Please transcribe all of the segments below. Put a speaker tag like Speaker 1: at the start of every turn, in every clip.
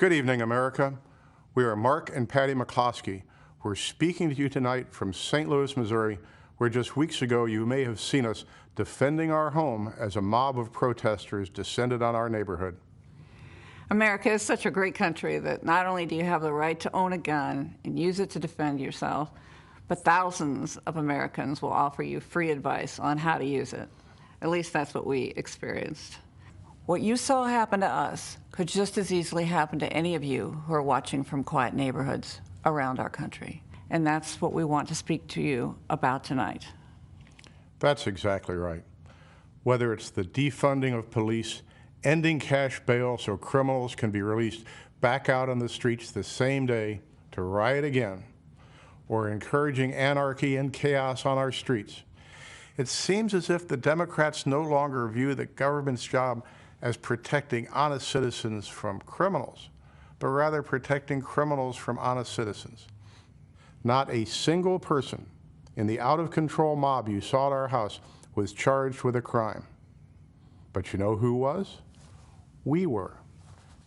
Speaker 1: Good evening, America. We are Mark and Patty McCloskey. We're speaking to you tonight from St. Louis, Missouri, where just weeks ago you may have seen us defending our home as a mob of protesters descended on our neighborhood.
Speaker 2: America is such a great country that not only do you have the right to own a gun and use it to defend yourself, but thousands of Americans will offer you free advice on how to use it. At least that's what we experienced. What you saw happen to us could just as easily happen to any of you who are watching from quiet neighborhoods around our country. And that's what we want to speak to you about tonight.
Speaker 1: That's exactly right. Whether it's the defunding of police, ending cash bail so criminals can be released back out on the streets the same day to riot again, or encouraging anarchy and chaos on our streets, it seems as if the Democrats no longer view the government's job as protecting honest citizens from criminals, but rather protecting criminals from honest citizens. Not a single person in the out-of-control mob you saw at our house was charged with a crime. But you know who was? We were.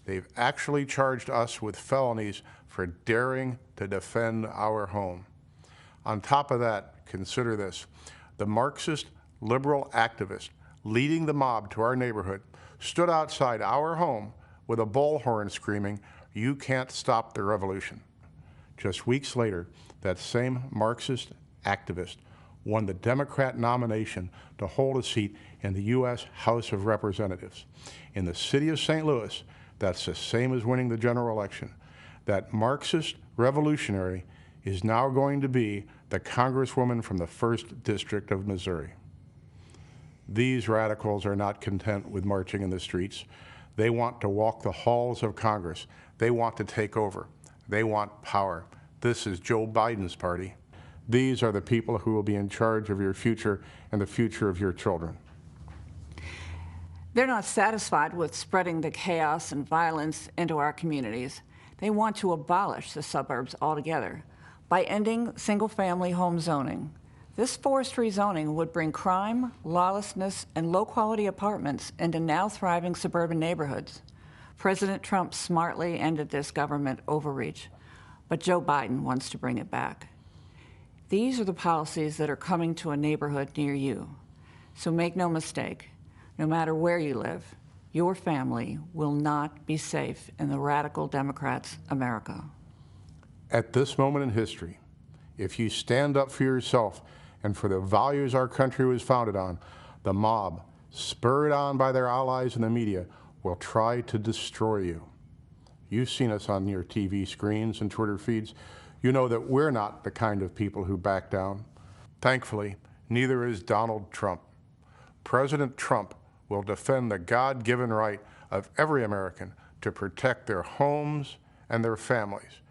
Speaker 1: They've actually charged us with felonies for daring to defend our home. On top of that, consider this. The Marxist liberal activist leading the mob to our neighborhood stood outside our home with a bullhorn screaming, "You can't stop the revolution." Just weeks later, that same Marxist activist won the Democrat nomination to hold a seat in the U.S. House of Representatives. In the city of St. Louis, that's the same as winning the general election. That Marxist revolutionary is now going to be the Congresswoman from the 1st District of Missouri. These radicals are not content with marching in the streets. They want to walk the halls of Congress. They want to take over. They want power. This is Joe Biden's party. These are the people who will be in charge of your future and the future of your children.
Speaker 2: They're not satisfied with spreading the chaos and violence into our communities. They want to abolish the suburbs altogether by ending single-family home zoning. This forced rezoning would bring crime, lawlessness, and low-quality apartments into now thriving suburban neighborhoods. President Trump smartly ended this government overreach, but Joe Biden wants to bring it back. These are the policies that are coming to a neighborhood near you. So make no mistake, no matter where you live, your family will not be safe in the radical Democrats' America.
Speaker 1: At this moment in history, if you stand up for yourself and for the values our country was founded on, the mob, spurred on by their allies in the media, will try to destroy you. You've seen us on your TV screens and Twitter feeds. You know that we're not the kind of people who back down. Thankfully, neither is Donald Trump. President Trump will defend the God-given right of every American to protect their homes and their families.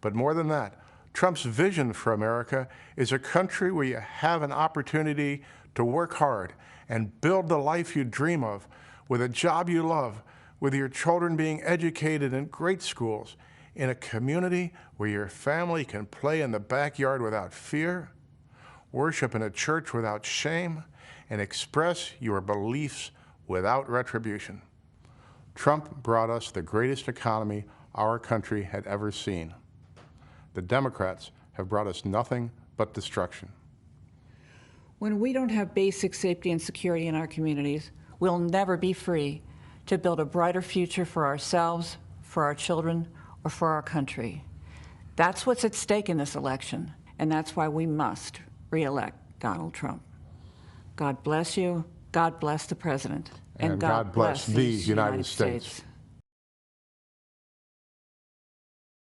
Speaker 1: But more than that, Trump's vision for America is a country where you have an opportunity to work hard and build the life you dream of, with a job you love, with your children being educated in great schools, in a community where your family can play in the backyard without fear, worship in a church without shame, and express your beliefs without retribution. Trump brought us the greatest economy our country had ever seen. The Democrats have brought us nothing but destruction.
Speaker 2: When we don't have basic safety and security in our communities, we'll never be free to build a brighter future for ourselves, for our children, or for our country. That's what's at stake in this election, and that's why we must re-elect Donald Trump. God bless you, God bless the President,
Speaker 1: and God bless the United States.